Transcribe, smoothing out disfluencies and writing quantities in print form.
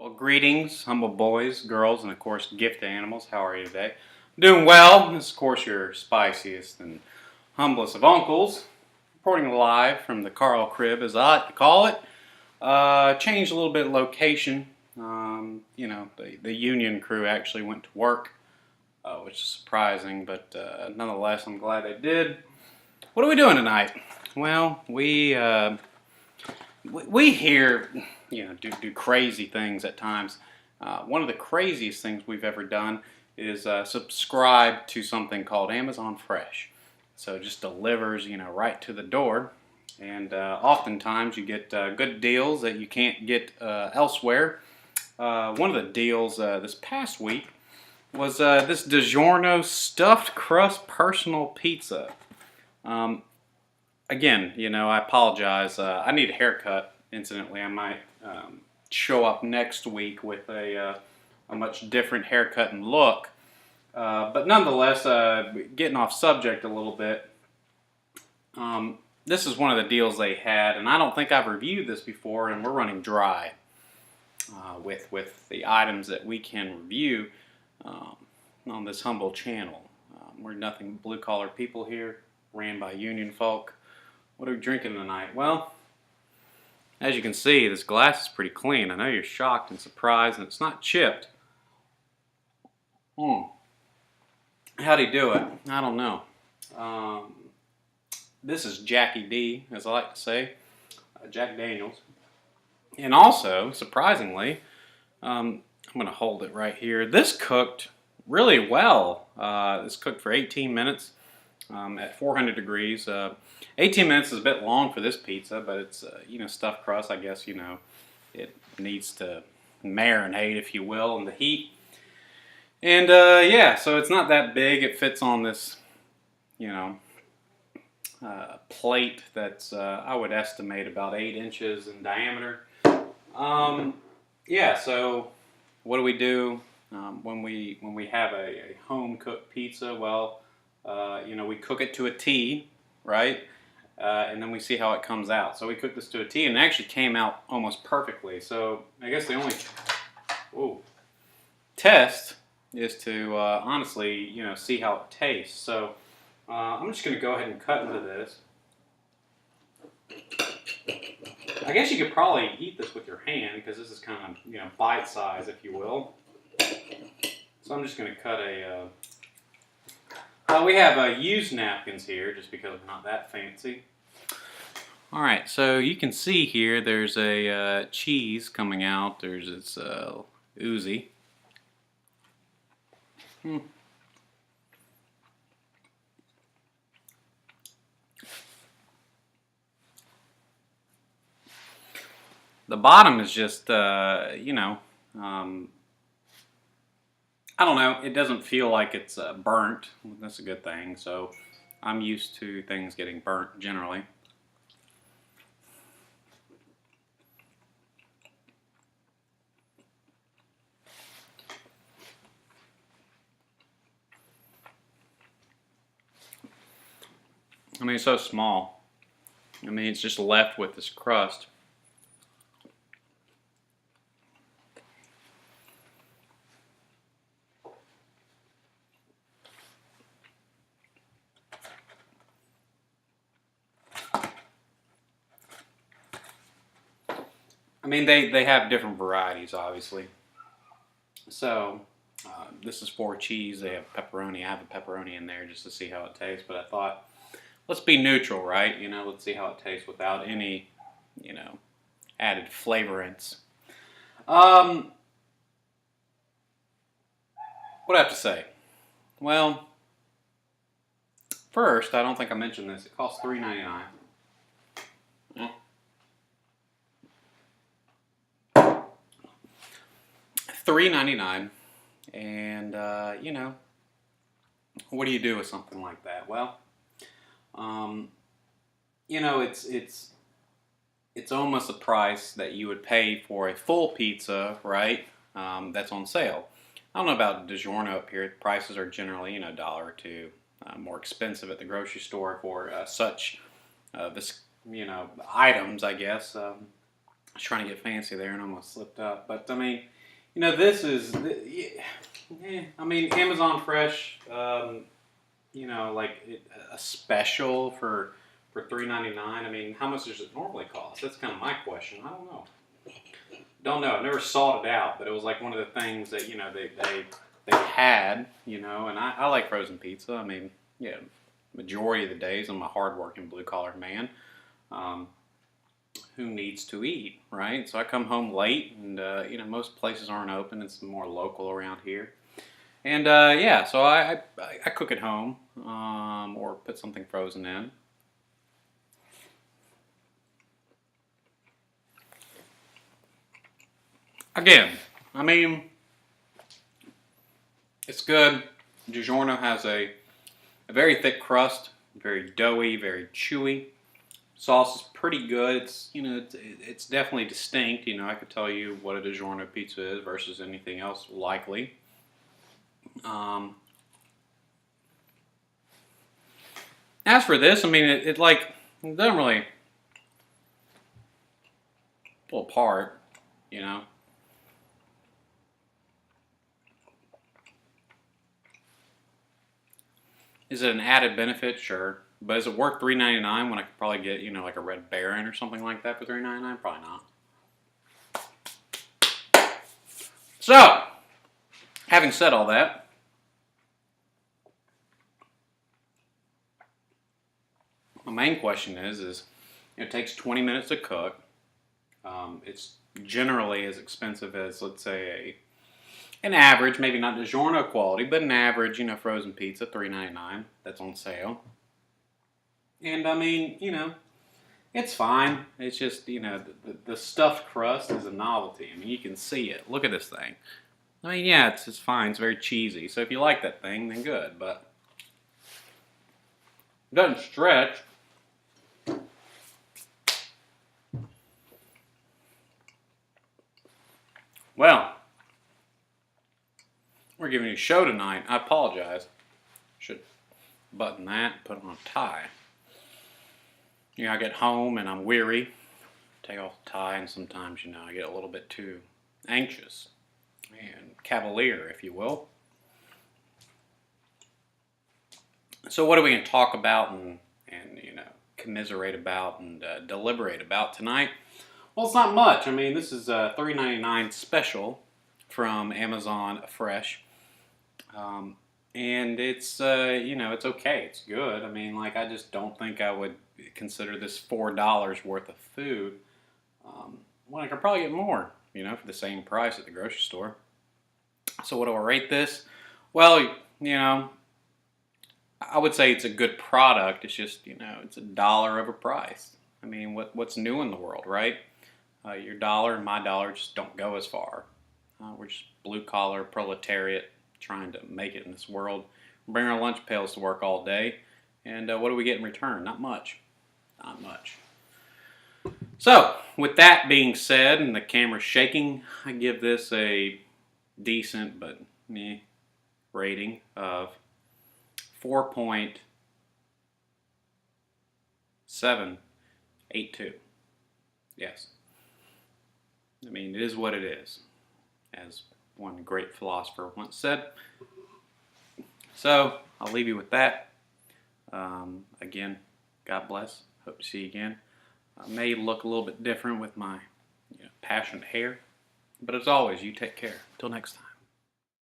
Well, greetings, humble boys, girls, and of course, gift animals. How are you today? Doing well. This is, of course, your spiciest and humblest of uncles, reporting live from the Karl crib, as I like to call it. Changed a little bit of location. The union crew actually went to work, which is surprising, but nonetheless, I'm glad they did. What are we doing tonight? Well, we here, do crazy things at times. One of the craziest things we've ever done is subscribe to something called Amazon Fresh. So it just delivers, right to the door. And oftentimes you get good deals that you can't get elsewhere. One of the deals this past week was this DiGiorno stuffed crust personal pizza. Again, I apologize. I need a haircut. Incidentally, I might show up next week with a much different haircut and look. But nonetheless, getting off subject a little bit, this is one of the deals they had, and I don't think I've reviewed this before, and we're running dry with the items that we can review on this humble channel. We're nothing but blue-collar people here, ran by union folk. What are we drinking tonight? Well, as you can see, this glass is pretty clean. I know you're shocked and surprised, and it's not chipped. How'd he do it? I don't know. This is Jackie D, as I like to say, Jack Daniels. And also, surprisingly, I'm going to hold it right here. This cooked really well. This cooked for 18 minutes at 400 degrees. 18 minutes is a bit long for this pizza, but it's, stuffed crust. I guess, it needs to marinate, if you will, in the heat. And, so it's not that big. It fits on this, plate that's, I would estimate about 8 inches in diameter. So what do we do when we have a home-cooked pizza? Well, we cook it to a T, right? And then we see how it comes out. So we cooked this to a T, and it actually came out almost perfectly. So I guess the only test is to honestly, see how it tastes. So I'm just going to go ahead and cut into this. I guess you could probably eat this with your hand because this is kind of, bite size, if you will. So I'm just going to cut we have used napkins here just because we're not that fancy. Alright, so you can see here there's a cheese coming out. There's this oozy. The bottom is just, I don't know, it doesn't feel like it's burnt. That's a good thing. So I'm used to things getting burnt generally. I mean, it's so small. I mean, it's just left with this crust. I mean, they have different varieties, obviously. So, this is 4 cheese. They have pepperoni. I have a pepperoni in there just to see how it tastes. But I thought, let's be neutral, right? Let's see how it tastes without any, added flavorants. What do I have to say? Well, first, I don't think I mentioned this. It costs $3.99. $3.99, and what do you do with something like that? Well, it's almost a price that you would pay for a full pizza, right? That's on sale. I don't know about DiGiorno up here. The prices are generally, $1 or $2 more expensive at the grocery store for such this items, I guess. was trying to get fancy there and almost slipped up. But I mean, you know, this is, I mean, Amazon Fresh, you know, like a special for $3.99. I mean, how much does it normally cost? That's kind of my question. I don't know. Don't know. I never sought it out, but it was like one of the things that, you know, they had, you know, and I like frozen pizza. I mean, yeah, majority of the days I'm a hardworking blue-collar man who needs to eat, right? So I come home late, and, you know, most places aren't open. It's more local around here. And, yeah, so I cook at home or put something frozen in. Again, I mean, it's good. DiGiorno has a very thick crust, very doughy, very chewy. Sauce is pretty good. It's, you know, it's definitely distinct. You know, I could tell you what a DiGiorno pizza is versus anything else likely. As for this, I mean, it doesn't really pull apart, you know. Is it an added benefit? Sure. But is it worth $3.99 when I could probably get, you know, like a Red Baron or something like that for $3.99? Probably not. So, having said all that, my main question is it takes 20 minutes to cook. It's generally as expensive as, let's say, an average, maybe not DiGiorno quality, but an average, you know, frozen pizza, $3.99. That's on sale. And I mean, you know, it's fine. It's just, you know, the stuffed crust is a novelty. I mean, you can see it. Look at this thing. I mean, yeah, it's fine. It's very cheesy. So if you like that thing, then good. But it doesn't stretch. Well, we're giving you a show tonight. I apologize. Should button that, put on a tie. You know, I get home and I'm weary. Take off the tie, and sometimes, you know, I get a little bit too anxious and cavalier, if you will. So what are we going to talk about and you know, commiserate about and deliberate about tonight? Well, it's not much. I mean, this is a $3.99 special from Amazon Fresh. And it's, you know, it's okay. It's good. I mean, like, I just don't think I would consider this $4 worth of food when I could probably get more, you know, for the same price at the grocery store. So what do I rate this? Well, you know, I would say it's a good product. It's just, you know, it's $1 of a price. I mean, what's new in the world, right? Your dollar and my dollar just don't go as far. We're just blue-collar proletariat trying to make it in this world. We bring our lunch pails to work all day, and what do we get in return? Not much. Not much. So, with that being said, and the camera's shaking, I give this a decent but meh rating of 4.782. Yes. I mean, it is what it is, as one great philosopher once said. So, I'll leave you with that. Again, God bless. Hope to see you again. I may look a little bit different with my passionate hair. But as always, you take care. Until next time.